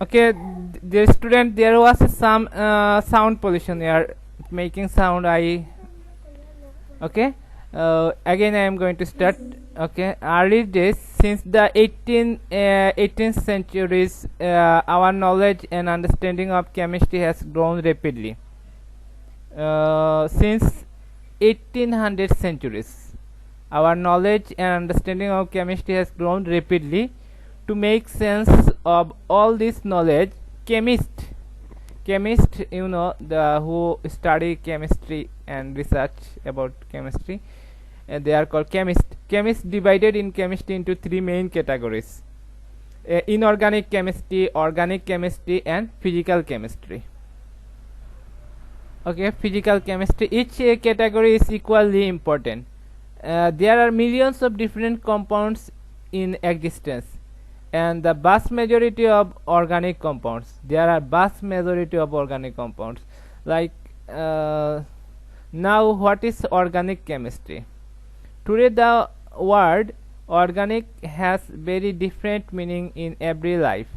Okay, dear student, there was some sound pollution here, making sound. Okay. Again, I am going to start. Okay, early days, since the 18th centuries, our knowledge and understanding of chemistry has grown rapidly. Since 1800 centuries, our knowledge and understanding of chemistry has grown rapidly. To make sense of all this knowledge, chemist, you know, the who study chemistry and research about chemistry, and they are called chemists divided in chemistry into three main categories: inorganic chemistry, organic chemistry, and physical chemistry. Okay, physical chemistry, each category is equally important. There are millions of different compounds in existence, and the vast majority of organic compounds. There are vast majority of organic compounds. Like now, what is organic chemistry? Today, the word organic has very different meaning in every life.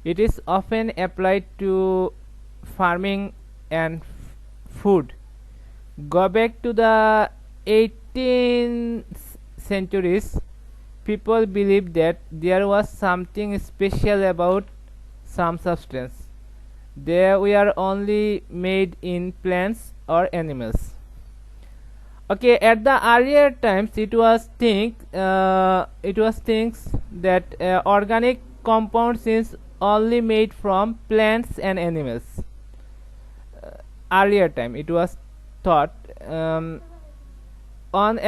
It is often applied to farming and food. Go back to the 18th centuries. People believed that there was something special about some substance. They were only made in plants or animals. Okay, at the earlier times, it was things that organic compounds is only made from plants and animals. Earlier time, it was thought. One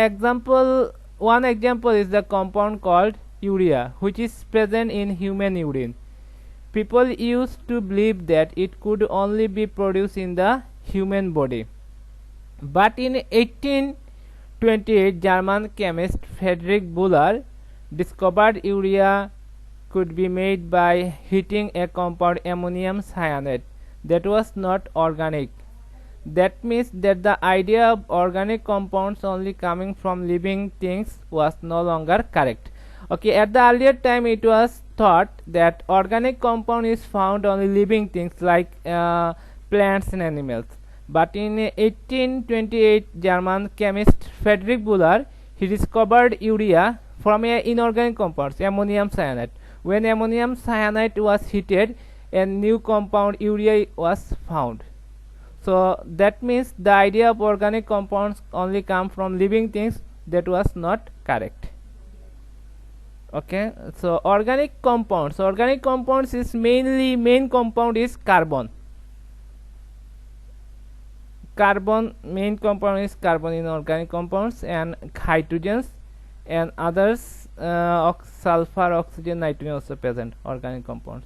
example is the compound called urea, which is present in human urine. People used to believe that it could only be produced in the human body. But in 1828, German chemist Friedrich Buller discovered urea could be made by heating a compound ammonium cyanide that was not organic. That means that the idea of organic compounds only coming from living things was no longer correct. Okay, at the earlier time, it was thought that organic compound is found only living things like plants and animals. But in 1828, German chemist Friedrich Buller, he discovered urea from a inorganic compound, ammonium cyanide. When ammonium cyanide was heated, a new compound urea was found. So that means the idea of organic compounds only come from living things. That was not correct. Okay, so organic compounds is main compound is carbon. Main compound is carbon in organic compounds, and hydrogens and others, sulfur, oxygen, nitrogen also present organic compounds.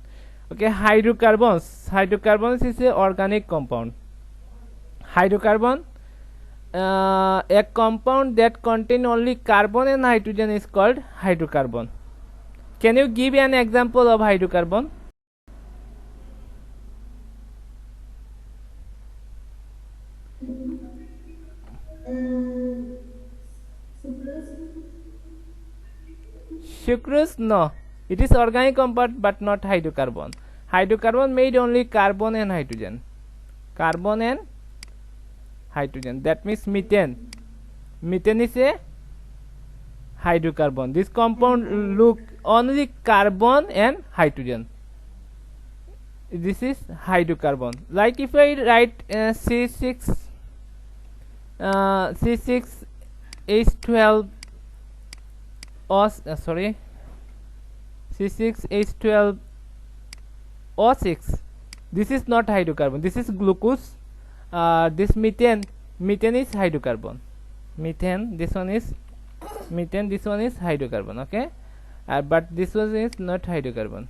Okay, hydrocarbons is a organic compound. Hydrocarbon, a compound that contain only carbon and hydrogen is called hydrocarbon. Can you give an example of hydrocarbon? Sucrose? No, it is organic compound but not hydrocarbon. Hydrocarbon made only carbon and hydrogen. That means methane. Methane is a hydrocarbon. This compound look only carbon and hydrogen. This is hydrocarbon. Like if I write C6H12 C6H12O6. This is not hydrocarbon. This is glucose. This methane is hydrocarbon. This one is hydrocarbon. Okay, but this one is not hydrocarbon,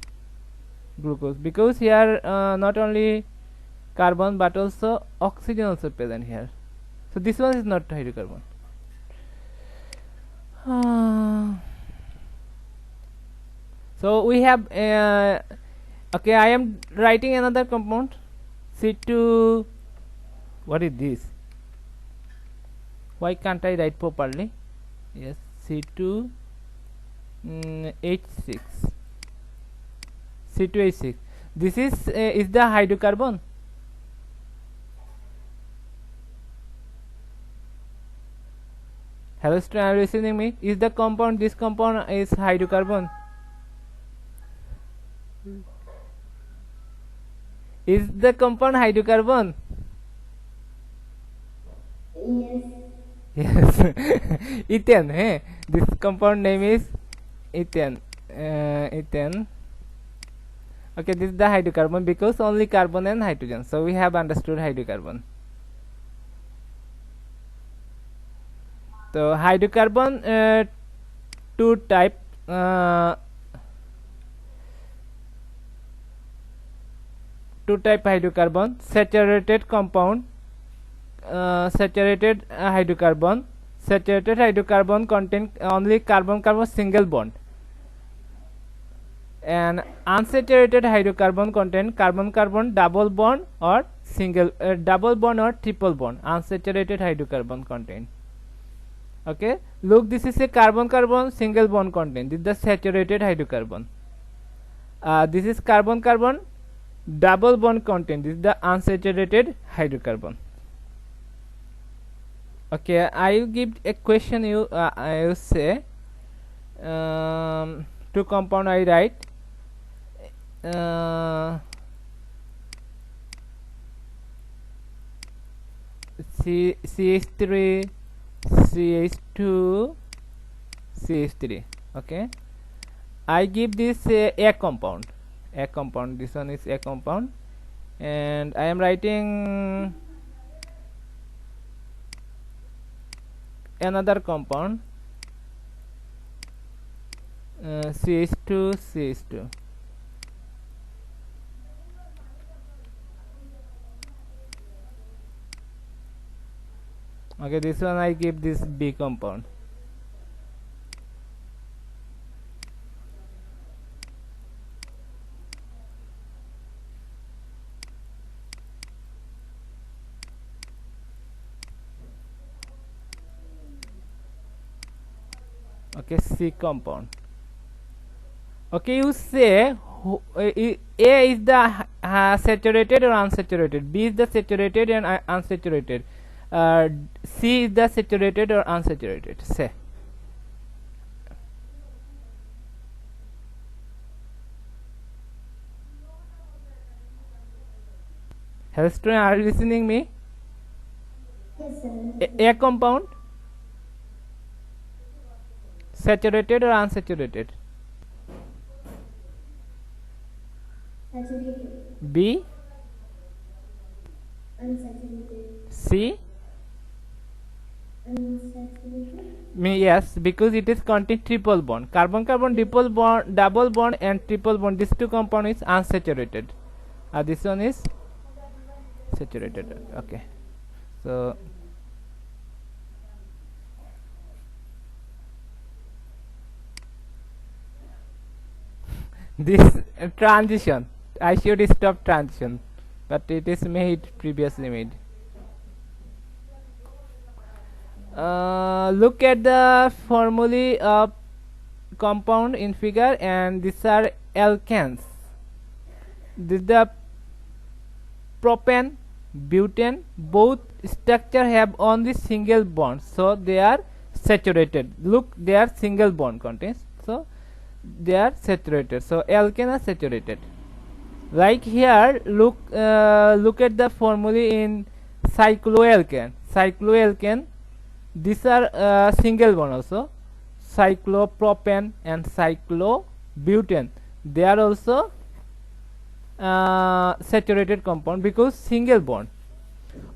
glucose, because here not only carbon but also oxygen also present here. So this one is not hydrocarbon. So we have okay, I am writing another compound, C2. What is this? Why can't I write properly? Yes, C2H6. This is the hydrocarbon. Hello student, are you listening me? Is the compound, this compound is hydrocarbon? Is the compound hydrocarbon? Yes. Yes. Ethane. Hey, this compound name is ethane. Ethane. Okay, this is the hydrocarbon because only carbon and hydrogen. So we have understood hydrocarbon. So hydrocarbon, two type. Two type hydrocarbon: saturated compound, saturated hydrocarbon. Saturated hydrocarbon contain only carbon-carbon single bond, and unsaturated hydrocarbon contain carbon-carbon double bond or single double bond or triple bond. Unsaturated hydrocarbon contain. Okay, look, this is a carbon-carbon single bond content. This is the saturated hydrocarbon. This is carbon-carbon double bond content. This is the unsaturated hydrocarbon. Okay, I will give a question. I will say two compound I write CH3 CH2 CH3. Okay, I give this a compound. A compound. This one is a compound, and I am writing another compound, CH2 CH2. Okay, this one I give this B compound. Okay, C compound. Okay, you say A is the saturated or unsaturated, B is the saturated and unsaturated, C is the saturated or unsaturated. Say. Hello student, are you listening me? Yes, sir. A compound, saturated or unsaturated? Saturated. B, Unsaturated. C. Unsaturated. Yes, because it is contain triple bond, carbon-carbon triple bond, double bond, and triple bond. These two compound is unsaturated. This one is saturated. Okay, so this transition, I should stop transition, but it is made previously made. Look at the formulae of compound in figure, and these are alkanes. This is the propane, butane. Both structure have only single bond, so they are saturated. Look, they are single bond contains, so they are saturated. So alkane are saturated. Like here, look at the formulae in cycloalkane. Cycloalkane, these are single bond also. Cyclopropane and cyclobutane, they are also saturated compound because single bond.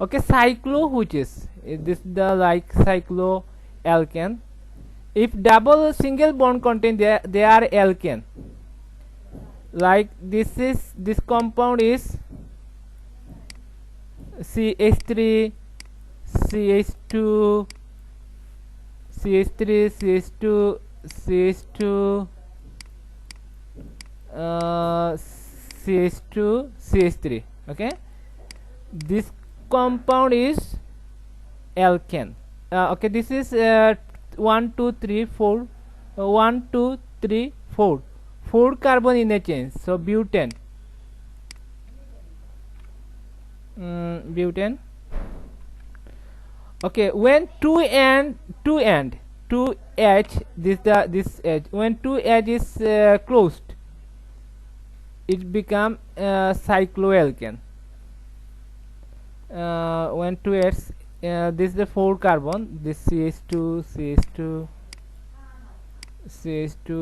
Okay, cyclo, which is this the like cycloalkane. If double single bond contain, they are alkane. Like this compound is CH3 CH2 CH3 CH2 CH2 CH2 CH3. Okay, this compound is alkane. Okay, this is 1 2 3 4 1 2 3 4 4 carbon in a chain, so butane. butane. Okay, when two edge, this edge, when two edge is closed, it become cycloalkane. When two edges, this is the 4 carbon, this CH2, CH2, CH2,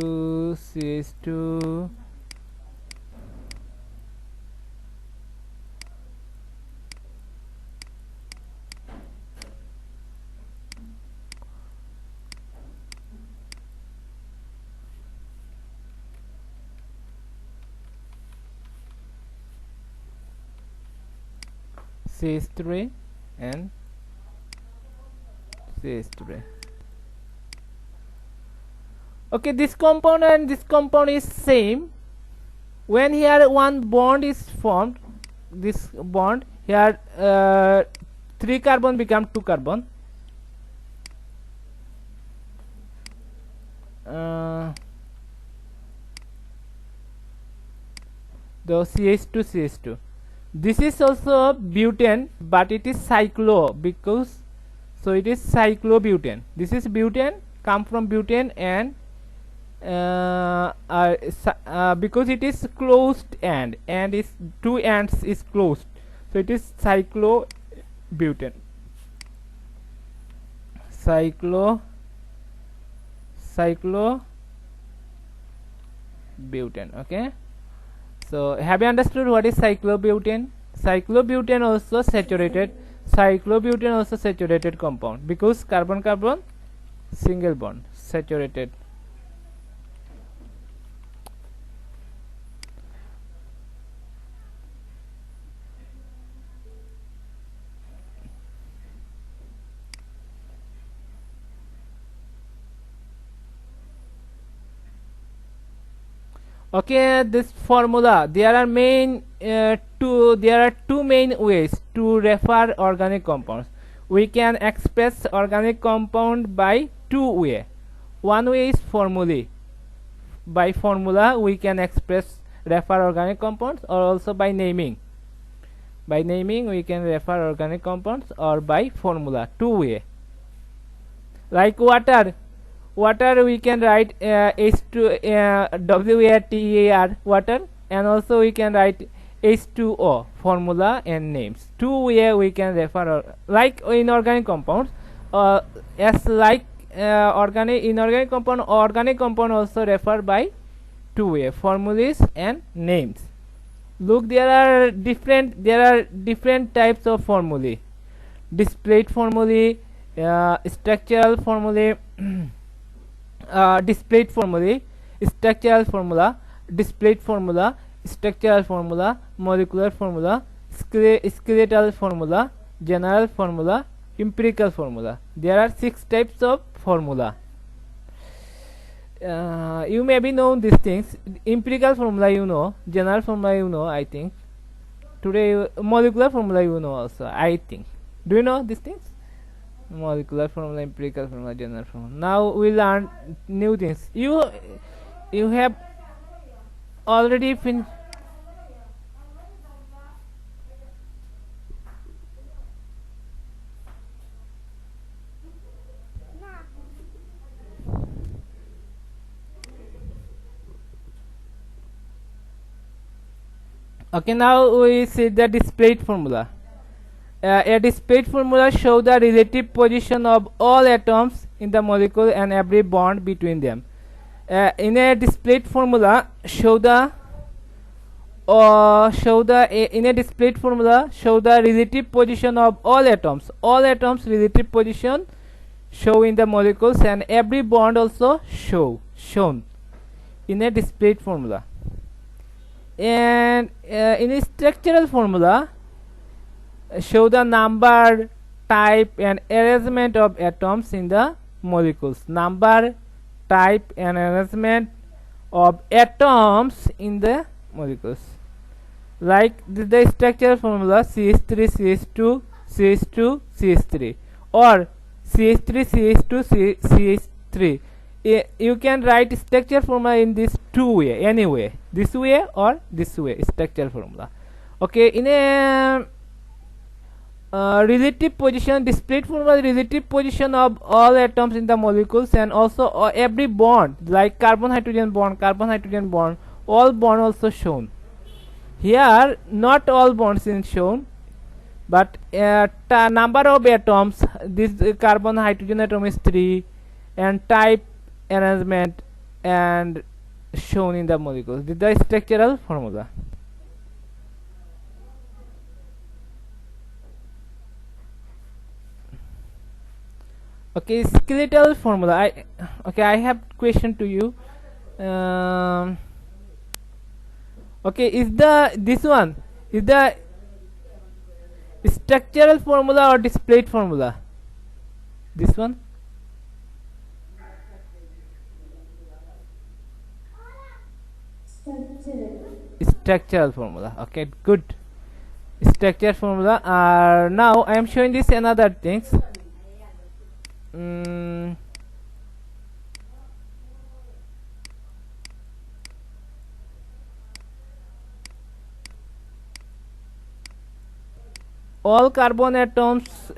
CH2, CH3 and CH3. Okay, this compound and this compound is same. When here one bond is formed, this bond here 3 carbon become 2 carbon. The CH2 CH2. This is also butane, but it is cyclo, because so it is cyclobutane. This is butane, come from butane, and because it is closed and is 2 ends is closed, so it is cyclobutane. Cyclobutane. Okay, so have you understood what is cyclobutane? Cyclobutane also saturated compound, because carbon carbon single bond, saturated. Okay, this formula, there are two main ways to refer organic compounds. We can express organic compound by two ways. One way is formulae. By formula we can refer organic compounds, or also by naming. By naming we can refer organic compounds, or by formula. Two way. Like water we can write H2 water, and also we can write H2O, formula and names. Two way we can refer, like in organic compounds, as like inorganic compound, organic compound also refer by two way, formulas and names. Look, there are different types of formulae: displayed formulae, structural formulae, displayed formulae, structural formula, displayed formula, structural formula, molecular formula, skeletal formula, general formula, empirical formula. There are 6 types of formula. You maybe know these things. Empirical formula you know, general formula you know, I think. Today molecular formula you know also, I think. Do you know these things? Molecular formula, empirical formula, general formula. Now we learn new things. You have already finished. Okay, now we see the displayed formula. A displayed formula shows the relative position of all atoms in the molecule and every bond between them. In a displayed formula, show the relative position of all atoms. All atoms relative position show in the molecules, and every bond also shown in a displayed formula. And in a structural formula, show the number, type and arrangement of atoms in the molecules. Number, type and arrangement of atoms in the molecules. Like the structural formula CH3 CH2 CH2 CH3, or CH3 CH2 CH3. You can write structure formula in this two way, anyway, this way or this way, structure formula. Okay, in a relative position, the split formula is relative position of all atoms in the molecules, and also every bond, like carbon hydrogen bond, all bond also shown. Here not all bonds is shown, but number of atoms, this carbon hydrogen atom is 3, and type, arrangement, and shown in the molecules. This is the structural formula. Okay, skeletal formula. I have question to you. Okay, is the structural formula or displayed formula? This one? Structural formula. Okay, good. Structural formula. Now I am showing this another things. All carbon atoms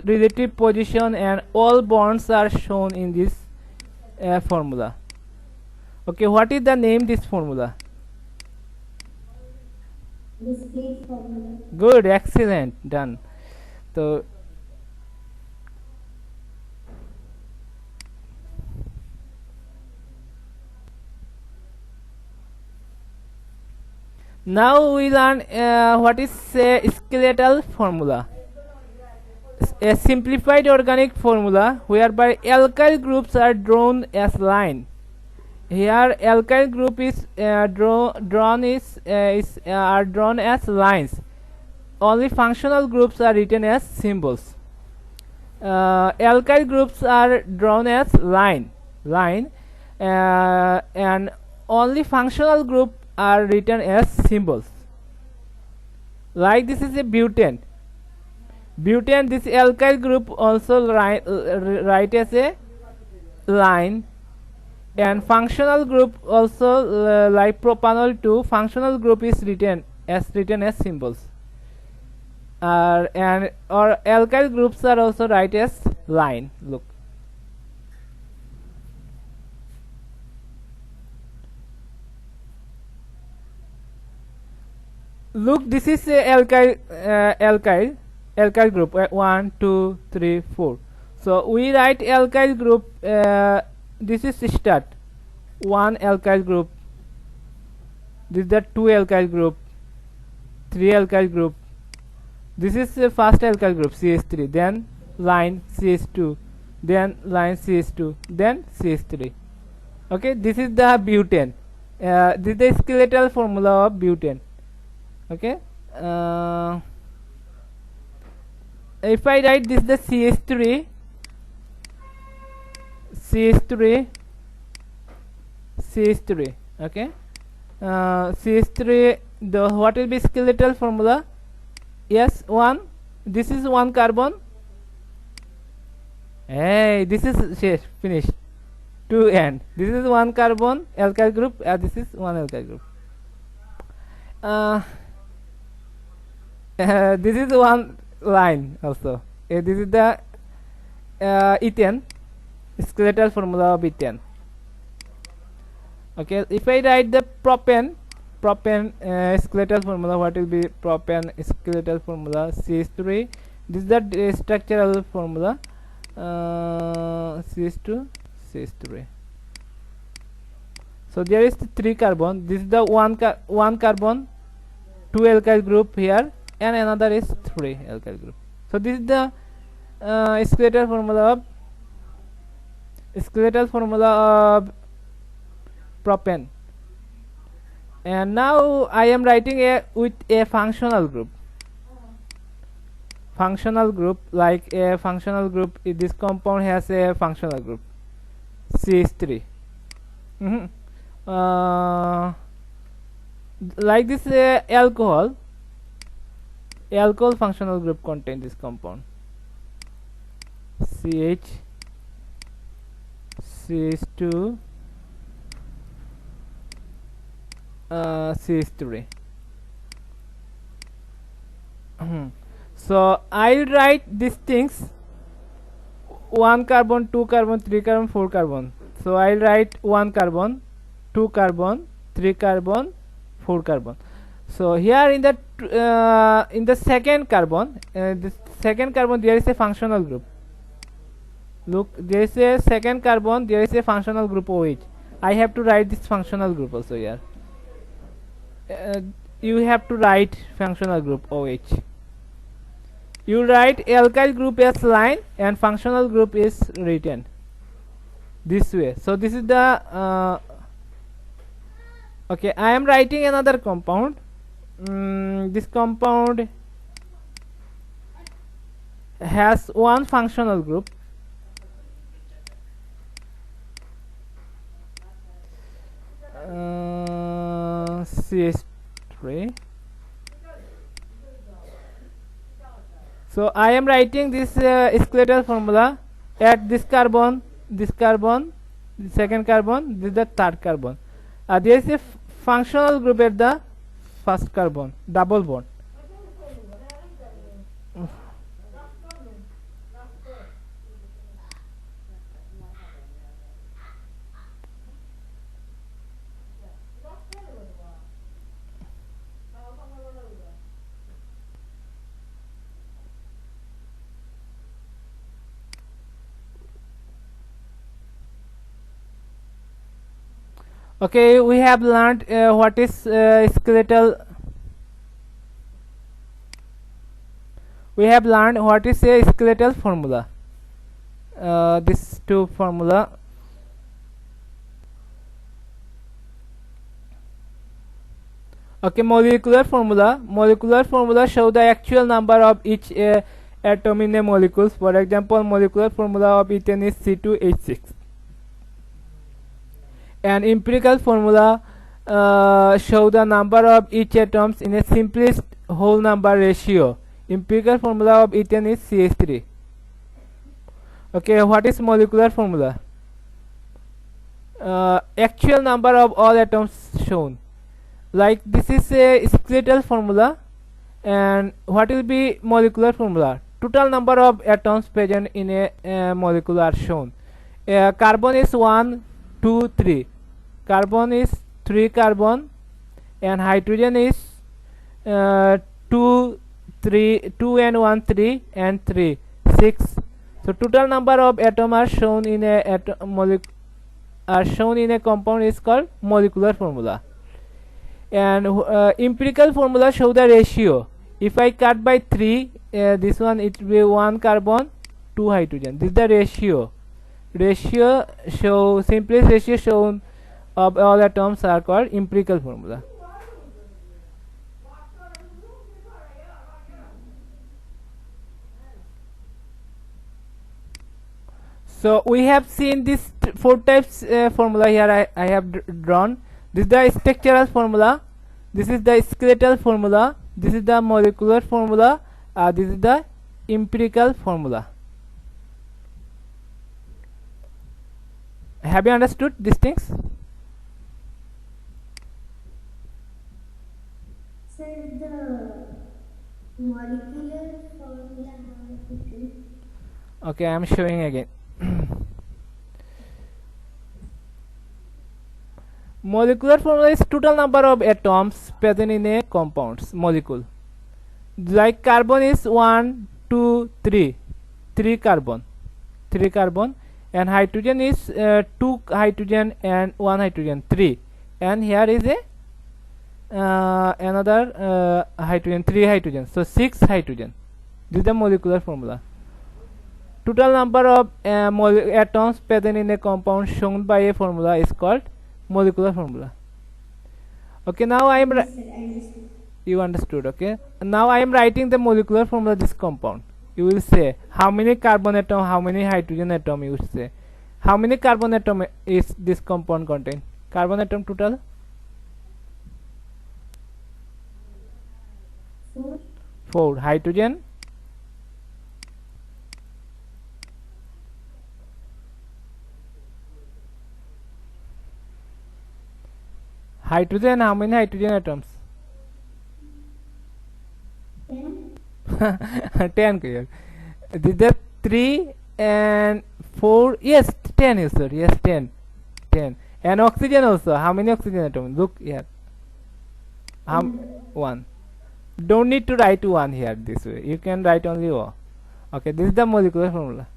relative position and all bonds are shown in this formula. Okay, what is the name this formula? Display formula. Good, excellent, done. So now we learn what is skeletal formula. A simplified organic formula whereby alkyl groups are drawn as line. Here alkyl group is drawn as lines. Only functional groups are written as symbols. Alkyl groups are drawn as line, and only functional group are written as symbols. Like this is a butane. This alkyl group also write as a line, and functional group also like propanol 2, functional group is written as symbols. And or alkyl groups are also write as line. Look, this is a alkyl group 1, 2, 3, 4. So we write alkyl group. This is start 1 alkyl group. This is the 2 alkyl group, 3 alkyl group. This is the first alkyl group CH3. Then line CH2. Then line CH2. Then CH3. Okay, this is the butane. This is the skeletal formula of butane. Okay, if I write this the CH3, okay, CH3, the what will be skeletal formula? Yes, 1, this is 1 carbon. Hey, this is finished. 2 and this is 1 carbon alkyl group, this is 1 alkyl group. This is one line also. This is the ethane, skeletal formula of ethane. Okay, if I write the propane skeletal formula, what will be propane skeletal formula? CH3. This is the structural formula. CH2, CH3. So there is 3 carbon. This is the 1 carbon, 2 alkyl group here, and another is 3 alkyl group. So this is the skeletal formula of propane. And now I am writing with a functional group. Like a functional group, this compound has a functional group CH3. Like this alcohol functional group contain this compound CH2 CH3. So I'll write these things: 1 carbon, 2 carbon, 3 carbon, 4 carbon. So I'll write 1 carbon, 2 carbon, 3 carbon, 4 carbon. So here in the second carbon, this second carbon, there is a functional group. Look, there is a second carbon, there is a functional group OH. I have to write this functional group also here. You have to write functional group OH. You write alkyl group as line and functional group is written this way. So this is the okay, I am writing another compound. This compound has one functional group. CH3. So I am writing this skeletal formula at this carbon, the second carbon, this is the third carbon. There is a functional group at the first carbon, double bond. Okay, we have learned what is skeletal. We have learned what is a skeletal formula. These two formula. Okay, molecular formula. Molecular formula show the actual number of each atom in a molecule. For example, molecular formula of ethane is C2H6. And empirical formula show the number of each atoms in a simplest whole number ratio. Empirical formula of ethane is CH3. Okay, what is molecular formula? Actual number of all atoms shown. Like this is a skeletal formula, and what will be molecular formula? Total number of atoms present in a molecule are shown. Carbon is 1, 2, 3. Carbon is 3 carbon, and hydrogen is 2 and 1 3 and 3 6. So total number of atoms are shown in a compound is called molecular formula. And empirical formula show the ratio. If I cut by 3, this one it will be 1 carbon, 2 hydrogen. This is the ratio. Simplest ratio shown of all atoms are called empirical formula. So we have seen these 4 types formula here. I have drawn. This is the structural formula. This is the skeletal formula. This is the molecular formula. This is the empirical formula. Have you understood these things? Sir, the molecular formula how. Okay, I am showing again. Molecular formula is total number of atoms present in a compound's molecule. Like carbon is 1, 2, 3. 3 carbon. And hydrogen is 2 hydrogen and 1 hydrogen, 3. And here is a another hydrogen, 3 hydrogen. So 6 hydrogen. This is the molecular formula. Total number of atoms present in a compound shown by a formula is called molecular formula. Okay, now I am you understood. Okay, now I am writing the molecular formula of this compound. You will say how many carbon atom, how many hydrogen atom. You will say how many carbon atom is this compound contain. Carbon atom total 4. Hydrogen how many hydrogen atoms? 10. 10 here. This is the 3 and 4. Yes, 10 is sir. Yes, 10. 10. And oxygen also. How many oxygen atoms? Look here. 1. Don't need to write 1 here this way. You can write only O. Okay, this is the molecular formula.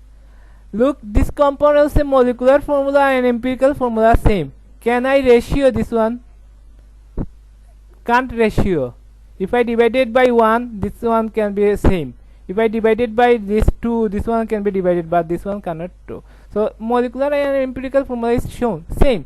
Look, this compound also molecular formula and empirical formula same. Can I ratio this one? Can't ratio. If I divided by 1, this one can be same. If I divided by this 2, this one can be divided, but this one cannot do. So molecular and empirical formula is shown same.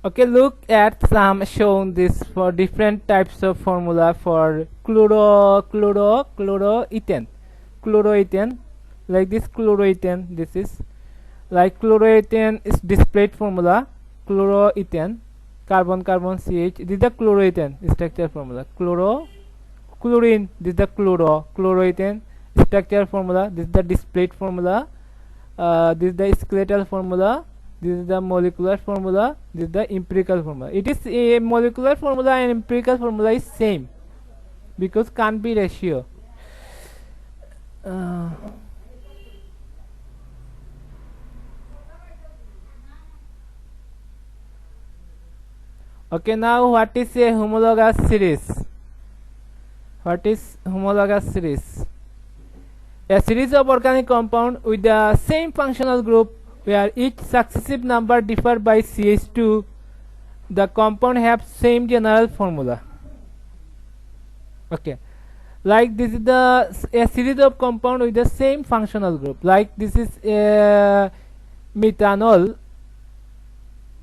Okay, look at some shown this for different types of formula for chloroethane. Chloroethane, like this chloroethane. This is like chloroethane is displayed formula. Chloroethane, carbon CH. This is the chloroethane structure formula. Chlorine. This is the chloroethane structure formula. This is the displayed formula. This is the skeletal formula. This is the molecular formula. This is the empirical formula. It is a molecular formula and empirical formula is same because can't be ratio. Okay, now what is a homologous series? What is homologous series? A series of organic compound with the same functional group where each successive number differ by CH2, the compound have same general formula. Okay, like this is a series of compound with the same functional group. Like this is methanol,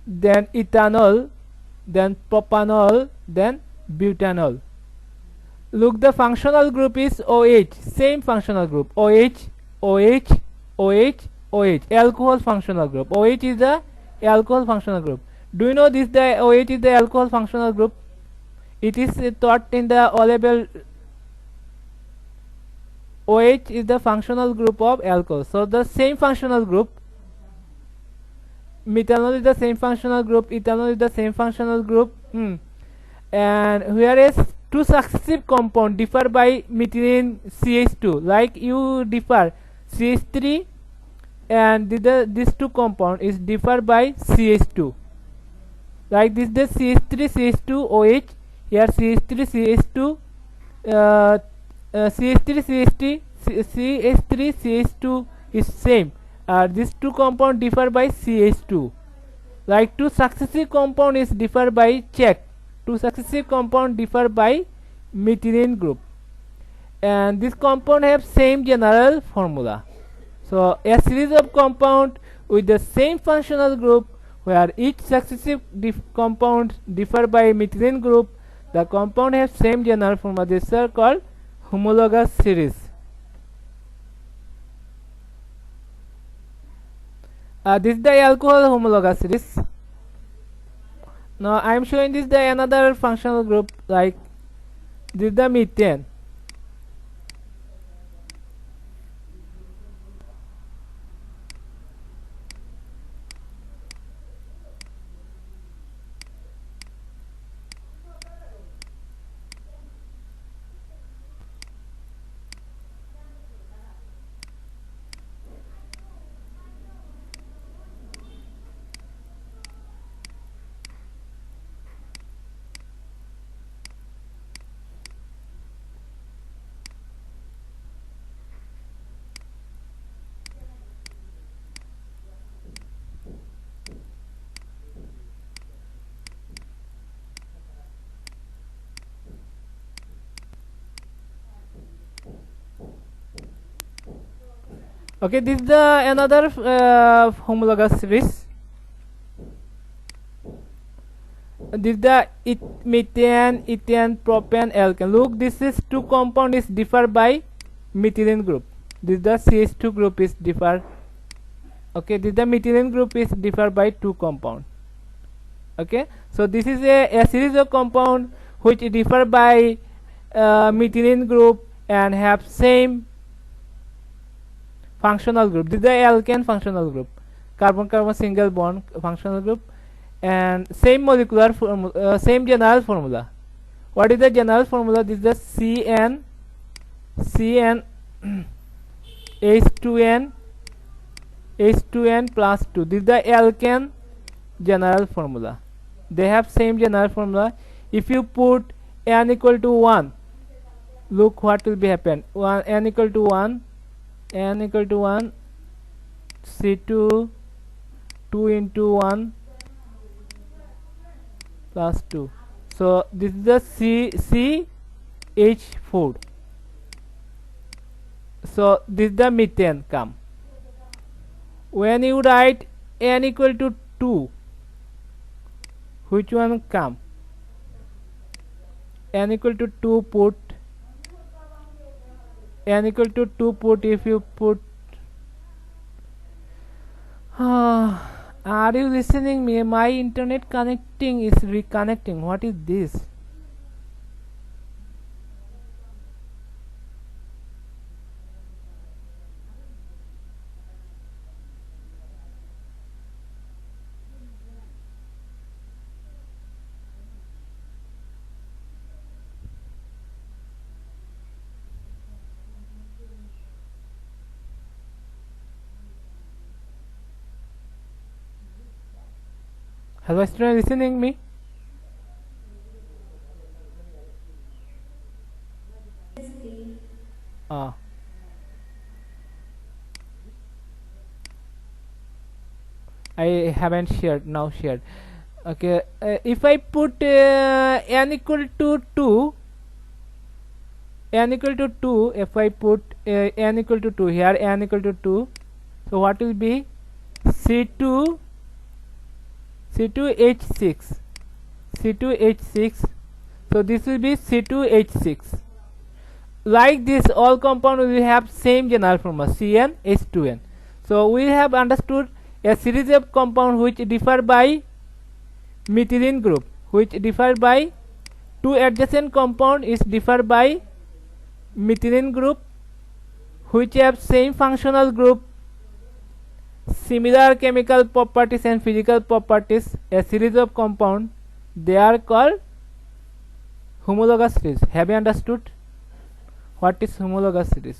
then ethanol, then propanol, then butanol. Look, the functional group is OH, same functional group. OH, alcohol functional group. OH is the alcohol functional group. Do you know this? The OH is the alcohol functional group. It is taught in the O level. OH is the functional group of alcohol. So the same functional group. Methanol is the same functional group. Ethanol is the same functional group. And whereas two successive compounds differ by methylene CH2, like you differ CH3 and these two compound is differ by CH2, like this the CH3 CH2 OH, here CH3 CH2 CH3 CH2 is same. These two compound differ by CH2, like two successive compound is differ by check. Two successive compound differ by methylene group, and this compound have same general formula. So a series of compound with the same functional group where each successive compound differ by methylene group, the compound has same general formula. These are called homologous series. This is the alcohol homologous series. Now I am showing this the another functional group, like this is the methane. Okay, this is the another homologous series. This is the methane, ethane, propane, alkane. Look, this is two compound is differ by methylene group. This is the CH2 group is differ Okay, this the methylene group is differ by 2 compound. Okay, so this is a series of compound which differ by methylene group and have same functional group. This is the alkane functional group, carbon carbon single bond functional group, and same molecular formula, same general formula. What is the general formula? This is the CN H2N plus 2. This is the alkane general formula. They have same general formula. If you put n equal to 1, look what will be happen. N equal to 1 C2 2 into 1 plus 2. So this is the CH4. So this is the methane come. When you write n equal to 2, which one come? N equal to 2 put n equal to 2 put. If you put are you listening me? My internet connecting is reconnecting. What is this? Hello, student, listening me? I haven't shared, now shared. Okay, if I put n equal to 2, if I put n equal to 2 here, n equal to 2, so what will be? C2H6. So this will be C2H6. Like this, all compound will have same general formula CnH2n. So we have understood a series of compound which differ by methylene group, which differ by 2 adjacent compound is differ by methylene group, which have same functional group, similar chemical properties and physical properties, a series of compound. They are called homologous series. Have you understood what is homologous series?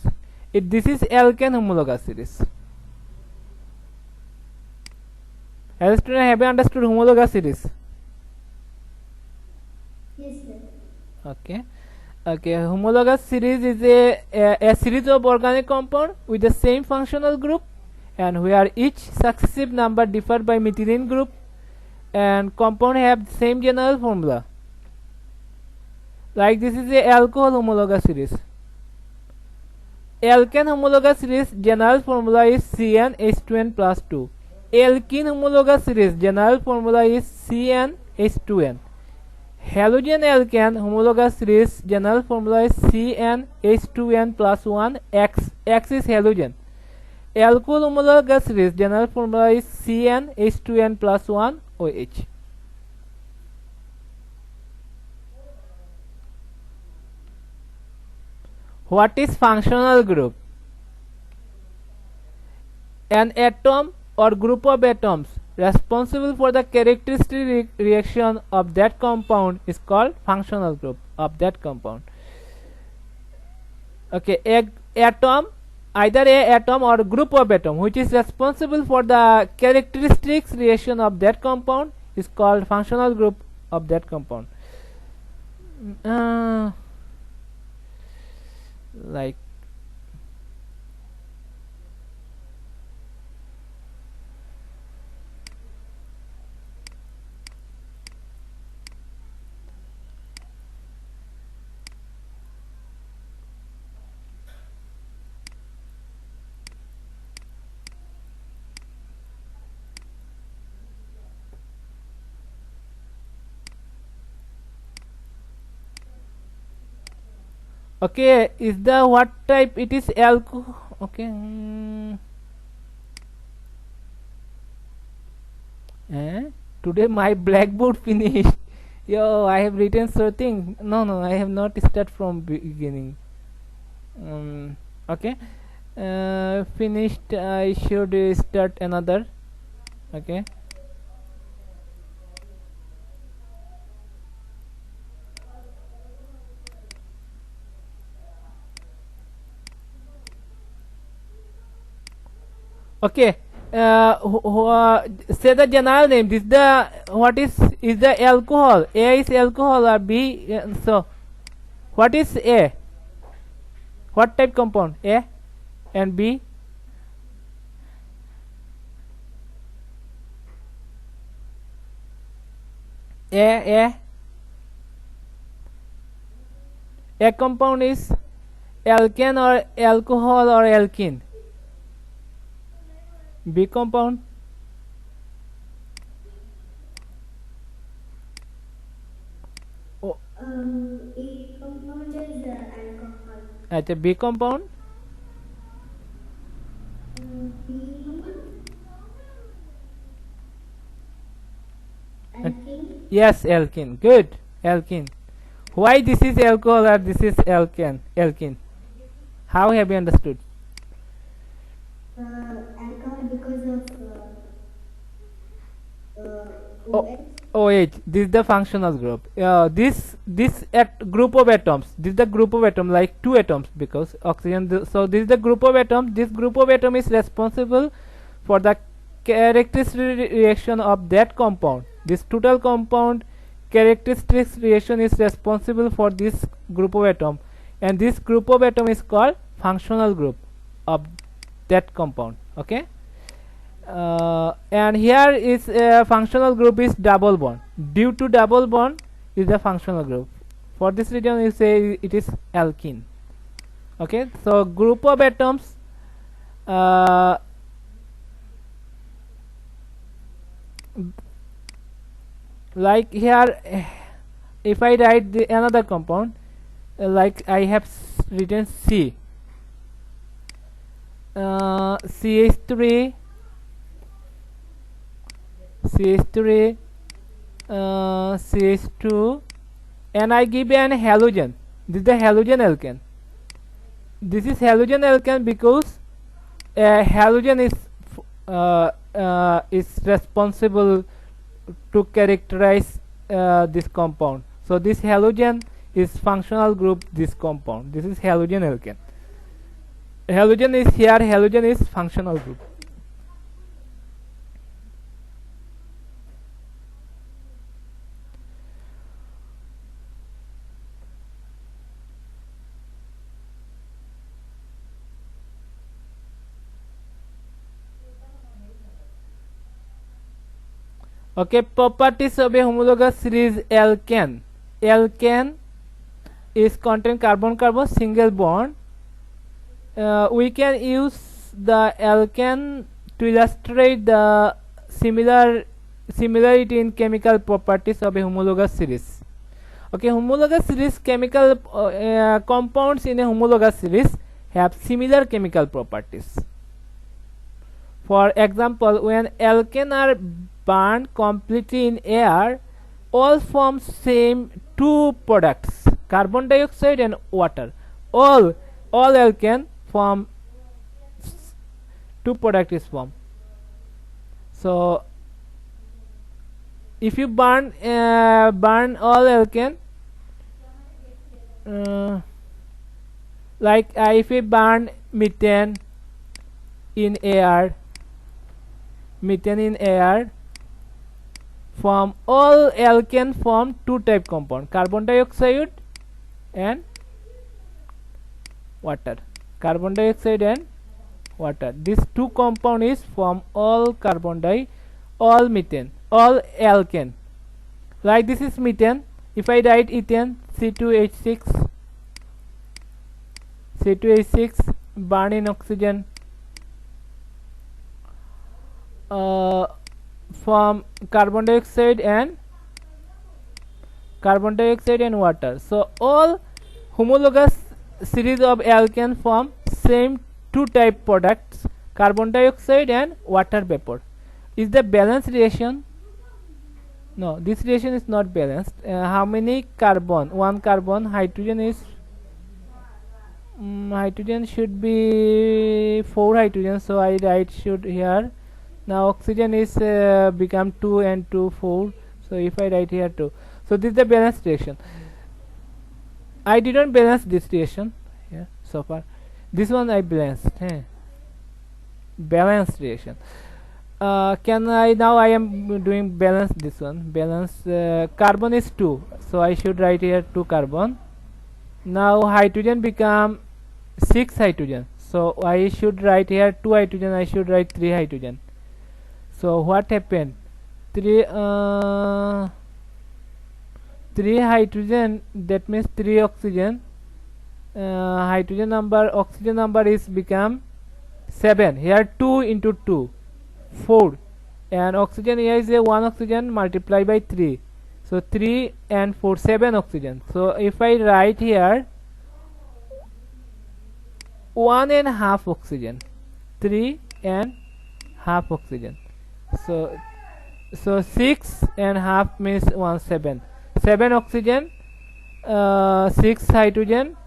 This is alkane homologous series. As student, have you understood homologous series? Yes, sir. Okay, homologous series is a series of organic compound with the same functional group, and where each successive number differ by methylene group, and compound have same general formula. Like this is a alcohol homologous series. Alkane homologous series general formula is CnH2n plus 2. Alkene homologous series general formula is CnH2n. Halogen alkane homologous series general formula is CnH2n plus 1 X is halogen. Alcohol homologous series general formula is CnH2n plus 1 OH. What is functional group? An atom or group of atoms responsible for the characteristic reaction of that compound is called functional group of that compound. Okay, either a atom or group of atom which is responsible for the characteristics reaction of that compound is called functional group of that compound. Like okay, is the what type? It is alcohol. Okay. Eh? Today my blackboard finished. Yo, I have written something. No, I have not start from beginning. Okay. Finished. I should start another. Okay. Okay. Say the general name. This the what is the alcohol? A is alcohol or B? So what is A? What type compound? A and B. A A compound is alkane or alcohol or alkene. B compound. A compound is alcohol. अच्छा B compound. B alkene. Yes, alkene. Good. Alkene. Why this is alcohol or this is alkane? Alkene. How have you understood? Alcohol because of Oh, OH. This is the functional group. This group of atoms. This is the group of atom like two atoms because oxygen. So this is the group of atom. This group of atom is responsible for the characteristic reaction of that compound. This total compound characteristics reaction is responsible for this group of atom, and this group of atom is called functional group of that compound. Okay. And here is functional group is double bond. Due to double bond is the functional group. For this reason you say it is alkene. Okay, so group of atoms like here if I write another compound like I have written C, CH3 CH3 CH2, and I give an halogen. This is the halogen alkane. This is halogen alkane because halogen is responsible to characterize this compound. So this halogen is functional group this compound. This is halogen alkane. Halogen is here. Halogen is functional group. Okay, properties of a homologous series alkane. Alkane is contain carbon-carbon single bond. We can use the alkane to illustrate the similarity in chemical properties of a homologous series. Okay, homologous series chemical compounds in a homologous series have similar chemical properties. For example, when alkane are burned completely in air, all form same two products, carbon dioxide and water. All alkane form two products is formed. So if you burn all alkane, like if you burn methane in air, from all alkane form two type compound, carbon dioxide and water. Carbon dioxide and water. These two compound is from all all methane, all alkane. Like this is methane. If I write ethane, C2H6 burn in oxygen. From carbon dioxide and water. So all homologous series of alkane form same two type products, carbon dioxide and water vapor. Is the balance reaction No, this reaction is not balanced. How many carbon? One carbon. Hydrogen is hydrogen should be 4 hydrogen, so I write should here. Now oxygen is become 2 and 2 4, so if I write here 2, so this is the balanced reaction. I didn't balance this reaction here so far. This one I balanced. Balanced reaction. Can I now? I am doing balance. This one balance. Carbon is 2, so I should write here 2 carbon. Now hydrogen become 6 hydrogen, so I should write here 2 hydrogen. I should write 3 hydrogen. So what happened? 3 hydrogen, that means 3 oxygen. Hydrogen number, oxygen number is become 7. Here 2 into 2, 4, and oxygen here is a 1 oxygen multiplied by 3. So 3 and 4, 7 oxygen. So if I write here 1.5 oxygen, 3.5 oxygen. So 6.5 means 7. 7 oxygen, 6 hydrogen,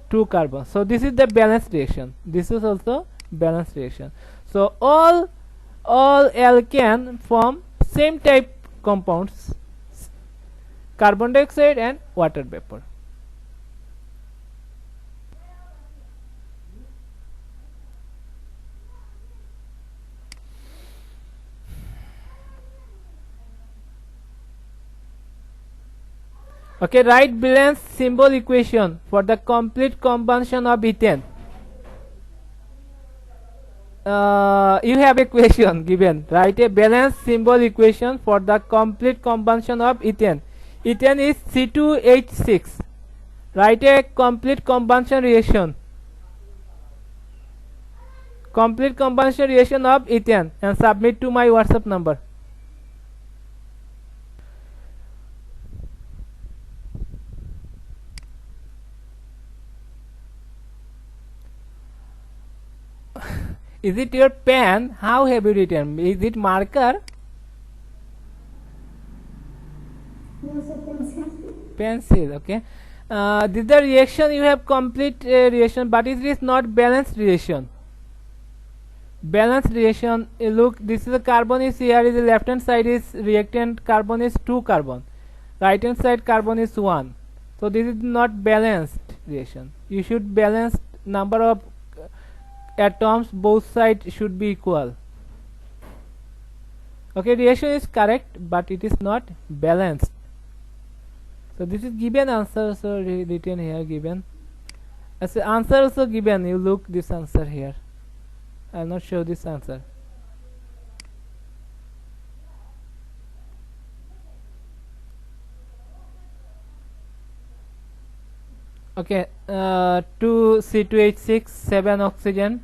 2 carbon. So this is the balanced reaction. This is also balanced reaction. So all alkane form same type compounds, carbon dioxide and water vapor. Okay, write balance symbol equation for the complete combustion of ethane. You have a question given. Write a balance symbol equation for the complete combustion of ethane. Ethane is C2H6. Write a complete combustion reaction. Complete combustion reaction of ethane and submit to my WhatsApp number. Is it your pen? How have you written? Is it marker? No, sir, pencil. Pencil, okay. This is the reaction. You have complete reaction, but it is not balanced reaction. Balanced reaction, look, this is the carbon is here, is the left hand side is reactant carbon is 2 carbon, right hand side carbon is 1. So this is not balanced reaction. You should balance number of atoms, both sides should be equal. Okay, reaction is correct, but it is not balanced. So this is given answer, so written here given. As the answer also given, you look this answer here. I will not show this answer. Okay, 2 C2H6, 7 oxygen,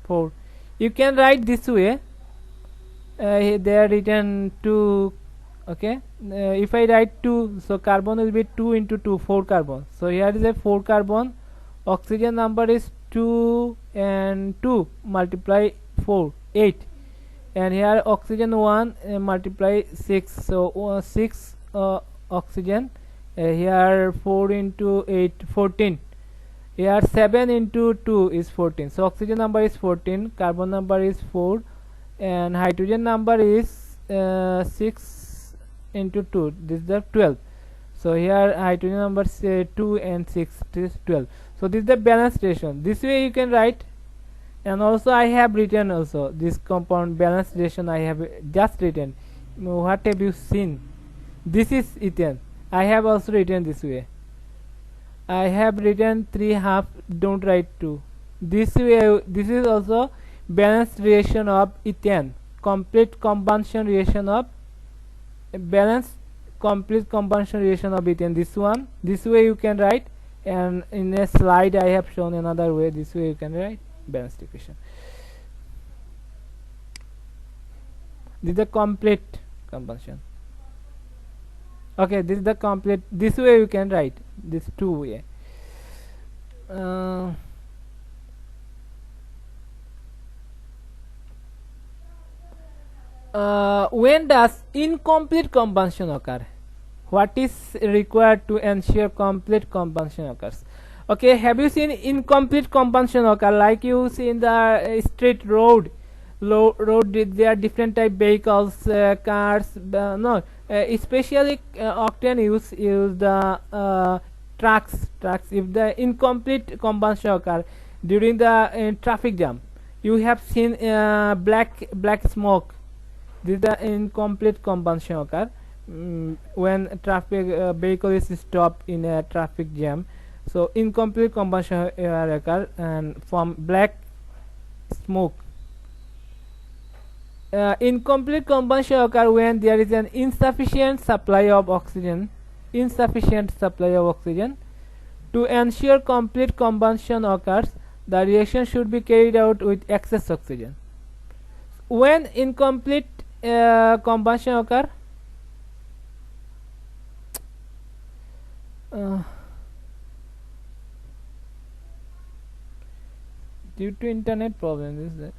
4. You can write this way. They are written 2. Okay, if I write 2, so carbon will be 2 into 2, 4 carbon. So here is a 4 carbon. Oxygen number is 2 and 2 multiply 4, 8. And here oxygen 1 multiply 6. So 6 oxygen. Here 4 into 8, 14. Here 7 into 2 is 14. So oxygen number is 14, carbon number is 4, and hydrogen number is 6 into 2. This is the 12. So here hydrogen number is 2 and 6, this is 12. So this is the balanced reaction. This way you can write. And also I have written also this compound balanced reaction. I have just written. What have you seen? This is ethane. I have also written this way. I have written 3 half, don't write 2. This way, this is also balanced reaction of ethane. Complete combustion reaction of balanced complete combustion reaction of ethane. This one, this way you can write, and in a slide I have shown another way. This way you can write balanced equation. This is the complete combustion. Okay, this is the complete. This way you can write this 2 way. when does incomplete combustion occur? What is required to ensure complete combustion occurs? Okay, have you seen incomplete combustion occur, like you see in the street road? There are different type vehicles, cars, no, especially often use the trucks. If the incomplete combustion occur during the traffic jam, you have seen black smoke. This is the incomplete combustion occur when traffic vehicle is stopped in a traffic jam. So incomplete combustion occur and from black smoke. Incomplete combustion occur when there is an insufficient supply of oxygen. To ensure complete combustion occurs, the reaction should be carried out with excess oxygen. When incomplete combustion occur, due to internet problems, is that?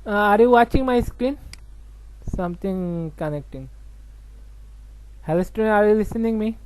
Are you watching my screen? Something connecting. Hello student, are you listening me?